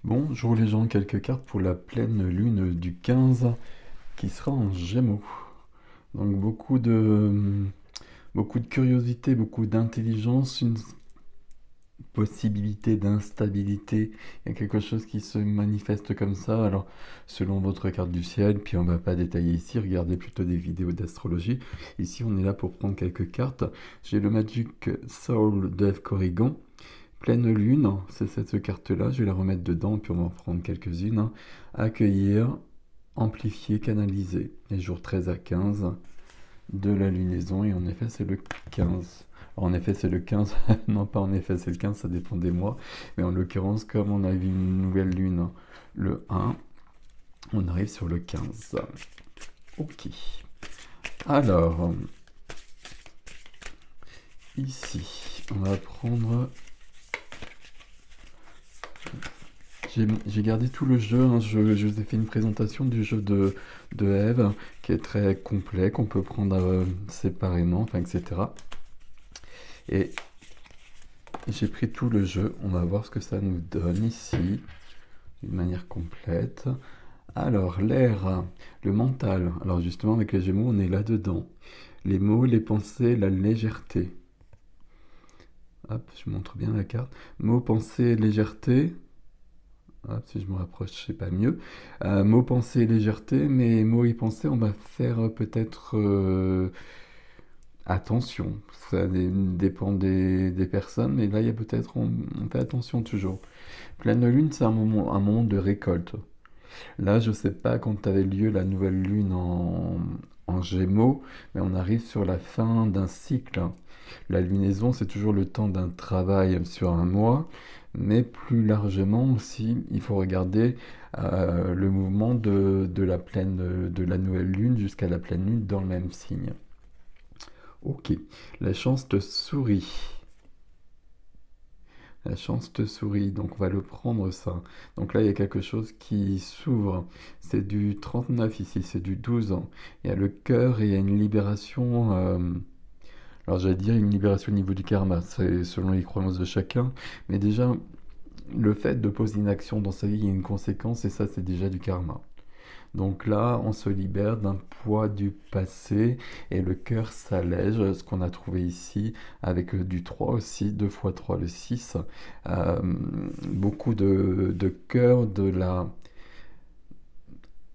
Bonjour les gens, quelques cartes pour la pleine lune du 15 qui sera en Gémeaux. Donc beaucoup de curiosité, beaucoup d'intelligence, une possibilité d'instabilité. Il y a quelque chose qui se manifeste comme ça. Alors, selon votre carte du ciel, puis on va pas détailler ici, regardez plutôt des vidéos d'astrologie. Ici, on est là pour prendre quelques cartes. J'ai le Magic Soul de F. Corrigan. Pleine lune, c'est cette carte-là, je vais la remettre dedans, puis on va en prendre quelques-unes. Accueillir, amplifier, canaliser. Les jours 13 à 15 de la lunaison, et en effet c'est le 15. Alors, en effet c'est le 15, non pas en effet c'est le 15, ça dépend des mois, mais en l'occurrence comme on a vu une nouvelle lune le 1, on arrive sur le 15. Ok. Alors, ici, on va prendre. J'ai gardé tout le jeu, hein. Je vous ai fait une présentation du jeu de Eve qui est très complet, qu'on peut prendre séparément, enfin, etc. Et j'ai pris tout le jeu, on va voir ce que ça nous donne ici, d'une manière complète. Alors, l'air, le mental, alors justement avec les Gémeaux on est là-dedans. Les mots, les pensées, la légèreté. Hop, je montre bien la carte. Mots, pensées, légèreté. Hop, si je me rapproche, c'est pas mieux. Mots, pensée, légèreté, mais mots et pensée, on va faire peut-être attention. Ça dépend des personnes, mais là, il y a peut-être, on fait attention toujours. Pleine lune, c'est un moment de récolte. Là, je sais pas quand avait lieu la nouvelle lune en Gémeaux, mais on arrive sur la fin d'un cycle. La lunaison, c'est toujours le temps d'un travail sur un mois, mais plus largement aussi, il faut regarder le mouvement de la nouvelle lune jusqu'à la pleine lune dans le même signe. Ok, la chance te sourit. La chance te sourit, donc on va le prendre ça. Donc là, il y a quelque chose qui s'ouvre. C'est du 39 ici, c'est du 12 ans. Il y a le cœur et il y a une libération. Alors j'allais dire une libération au niveau du karma, c'est selon les croyances de chacun. Mais déjà, le fait de poser une action dans sa vie, il y a une conséquence et ça, c'est déjà du karma. Donc là, on se libère d'un poids du passé et le cœur s'allège, ce qu'on a trouvé ici avec du 3 aussi, 2 fois 3, le 6. Euh, Beaucoup de cœur,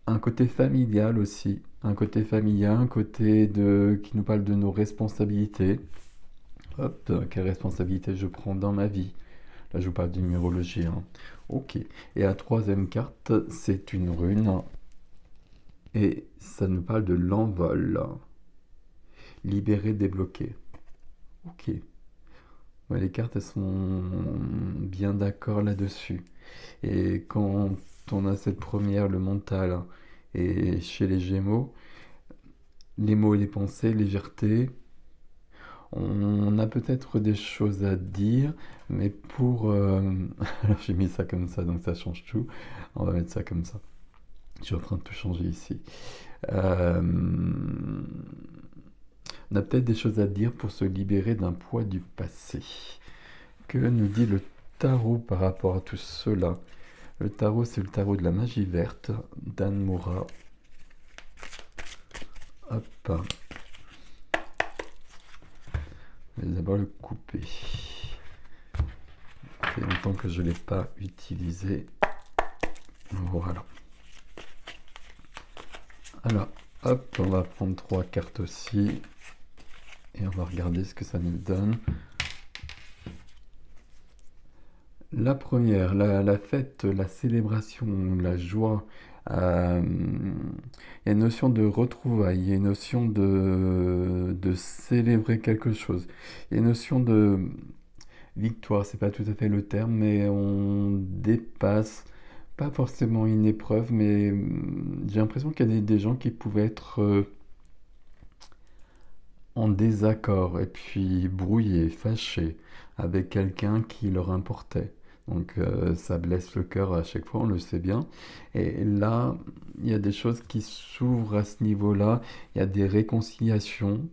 un côté familial aussi, un côté familial, un côté qui nous parle de nos responsabilités. Hop, quelle responsabilité je prends dans ma vie? Là, je vous parle de numérologie, hein. Ok. Et la troisième carte, c'est une rune. Et ça nous parle de l'envol. Libéré, débloqué. Ok. Ouais, les cartes, elles sont bien d'accord là-dessus. Et quand on a cette première, le mental, et chez les Gémeaux, les mots et les pensées, légèreté, on a peut-être des choses à dire, mais pour... Alors j'ai mis ça comme ça, donc ça change tout. On va mettre ça comme ça. Je suis en train de tout changer ici. Euh, On a peut-être des choses à dire pour se libérer d'un poids du passé. Que nous dit le tarot par rapport à tout cela? Le tarot, c'est le tarot de la magie verte d'Anne Moura. Hop. Je vais d'abord le couper. Ça fait longtemps que je ne l'ai pas utilisé. Voilà. Alors, hop, on va prendre 3 cartes aussi. Et on va regarder ce que ça nous donne. La première, la fête, la célébration, la joie. Il y a une notion de retrouvailles, il y a une notion de célébrer quelque chose. Il y a une notion de victoire, c'est pas tout à fait le terme, mais on dépasse, pas forcément une épreuve, mais j'ai l'impression qu'il y a des gens qui pouvaient être en désaccord et puis brouillés, fâchés avec quelqu'un qui leur importait. Donc ça blesse le cœur à chaque fois, on le sait bien. Et là, il y a des choses qui s'ouvrent à ce niveau-là, il y a des réconciliations,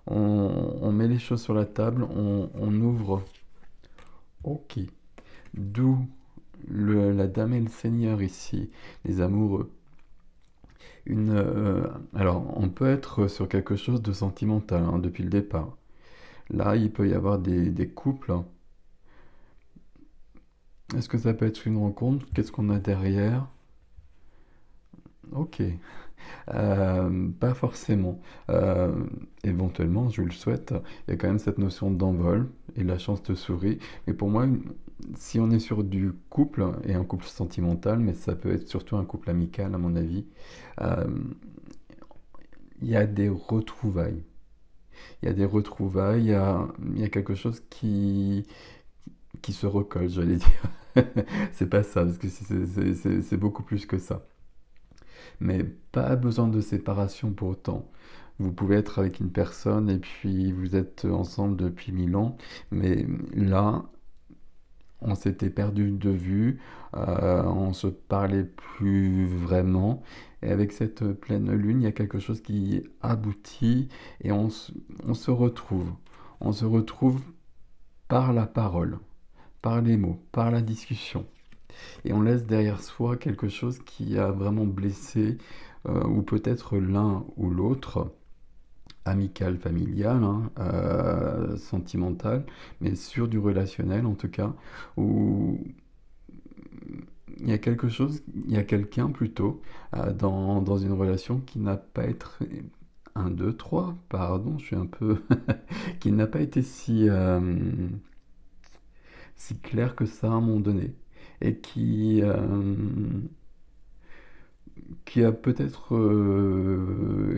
on met les choses sur la table, on ouvre. Ok. D'où la dame et le seigneur ici, les amoureux. Alors, on peut être sur quelque chose de sentimental hein, depuis le départ. Là, il peut y avoir des couples. Est-ce que ça peut être une rencontre? Qu'est-ce qu'on a derrière? Ok. Pas forcément. Euh, Éventuellement, je le souhaite, il y a quand même cette notion d'envol et la chance te sourit. Mais pour moi, si on est sur du couple et un couple sentimental, mais ça peut être surtout un couple amical à mon avis, euh, il y a des retrouvailles. Il y a des retrouvailles, il y a quelque chose qui se recolle, j'allais dire. C'est pas ça, parce que c'est beaucoup plus que ça. Mais pas besoin de séparation pour autant. Vous pouvez être avec une personne et puis vous êtes ensemble depuis 1000 ans, mais là, on s'était perdu de vue, on se parlait plus vraiment. Et avec cette pleine lune, il y a quelque chose qui aboutit et on se retrouve. On se retrouve par la parole, par les mots, par la discussion. Et on laisse derrière soi quelque chose qui a vraiment blessé, ou peut-être l'un ou l'autre, amical, familial, hein, sentimental, mais sur du relationnel en tout cas, où il y a quelque chose, il y a quelqu'un plutôt dans une relation qui n'a pas été un, deux, trois, pardon, je suis un peu, qui n'a pas été si clair que ça à un moment donné, et qui a peut-être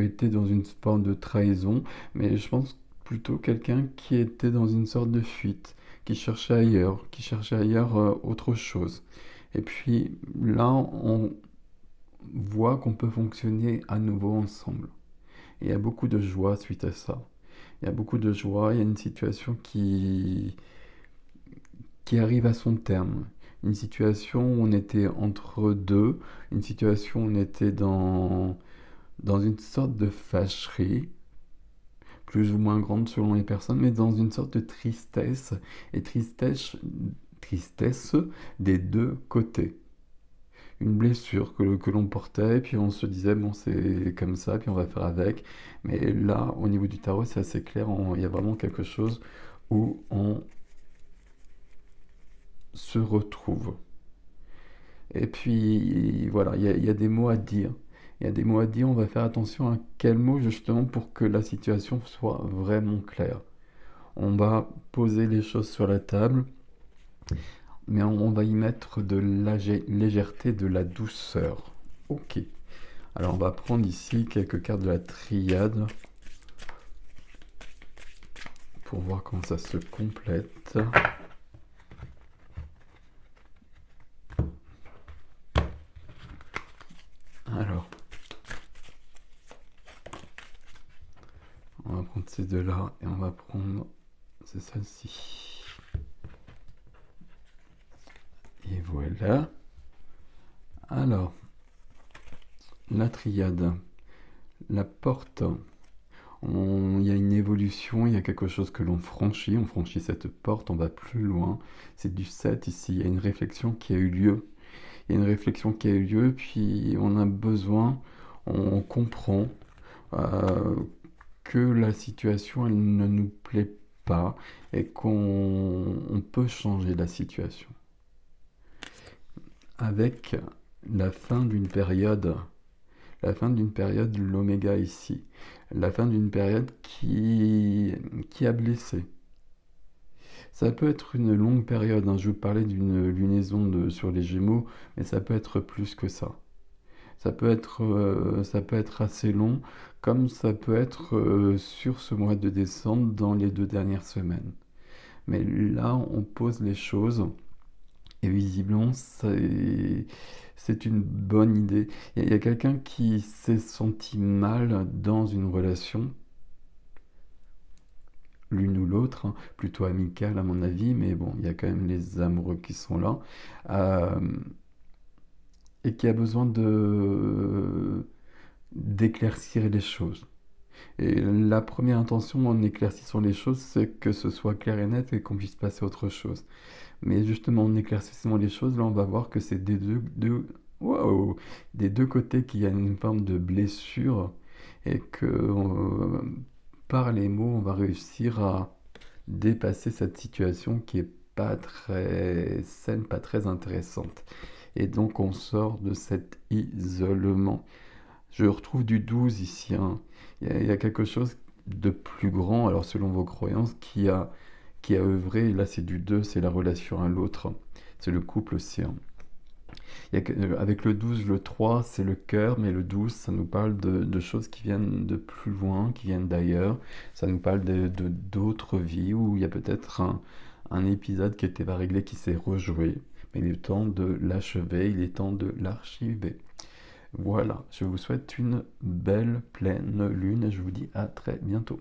été dans une forme de trahison, mais je pense plutôt quelqu'un qui était dans une sorte de fuite, qui cherchait ailleurs autre chose. Et puis là, on voit qu'on peut fonctionner à nouveau ensemble. Et il y a beaucoup de joie suite à ça. Il y a beaucoup de joie, il y a une situation qui arrive à son terme. Une situation où on était entre deux, une situation où on était dans une sorte de fâcherie, plus ou moins grande selon les personnes, mais dans une sorte de tristesse, et tristesse des deux côtés. Une blessure que l'on portait, puis on se disait, bon, c'est comme ça, puis on va faire avec. Mais là, au niveau du tarot, c'est assez clair, il y a vraiment quelque chose où on se retrouve. Et puis voilà, il y a des mots à dire. Il y a des mots à dire, on va faire attention à quels mots justement pour que la situation soit vraiment claire. On va poser les choses sur la table, mais on va y mettre de la légèreté, de la douceur. Ok. Alors on va prendre ici quelques cartes de la triade pour voir comment ça se complète. Alors, on va prendre ces deux-là et on va prendre c'est celle-ci. Et voilà. Alors, la triade, la porte. Il y a une évolution, il y a quelque chose que l'on franchit. On franchit cette porte, on va plus loin. C'est du 7 ici. Il y a une réflexion qui a eu lieu. Il y a une réflexion qui a eu lieu, puis on a besoin, on comprend que la situation elle ne nous plaît pas et qu'on peut changer la situation. Avec la fin d'une période, l'oméga ici, la fin d'une période qui a blessé. Ça peut être une longue période, hein. Je vous parlais d'une lunaison sur les Gémeaux, mais ça peut être plus que ça. Ça peut être assez long, comme ça peut être sur ce mois de décembre dans les 2 dernières semaines. Mais là, on pose les choses et visiblement, c'est une bonne idée. Il y a quelqu'un qui s'est senti mal dans une relation, l'une ou l'autre, hein, plutôt amicale à mon avis, mais bon, il y a quand même les amoureux qui sont là, euh, et qui a besoin d'éclaircir les choses. Et la première intention en éclaircissant les choses, c'est que ce soit clair et net et qu'on puisse passer à autre chose. Mais justement, en éclaircissant les choses, là, on va voir que c'est wow, des deux côtés qu'il y a une forme de blessure et que par les mots, on va réussir à dépasser cette situation qui est pas très saine, pas très intéressante. Et donc, on sort de cet isolement. Je retrouve du 12 ici, hein. Il y a quelque chose de plus grand, alors selon vos croyances, qui a œuvré. Là, c'est du 2, c'est la relation à l'autre. C'est le couple aussi, hein. Avec le 12, le 3, c'est le cœur, mais le 12, ça nous parle de choses qui viennent de plus loin, qui viennent d'ailleurs. Ça nous parle d'autres vies où il y a peut-être un épisode qui n'était pas réglé, qui s'est rejoué. Mais il est temps de l'achever, il est temps de l'archiver. Voilà, je vous souhaite une belle pleine lune et je vous dis à très bientôt.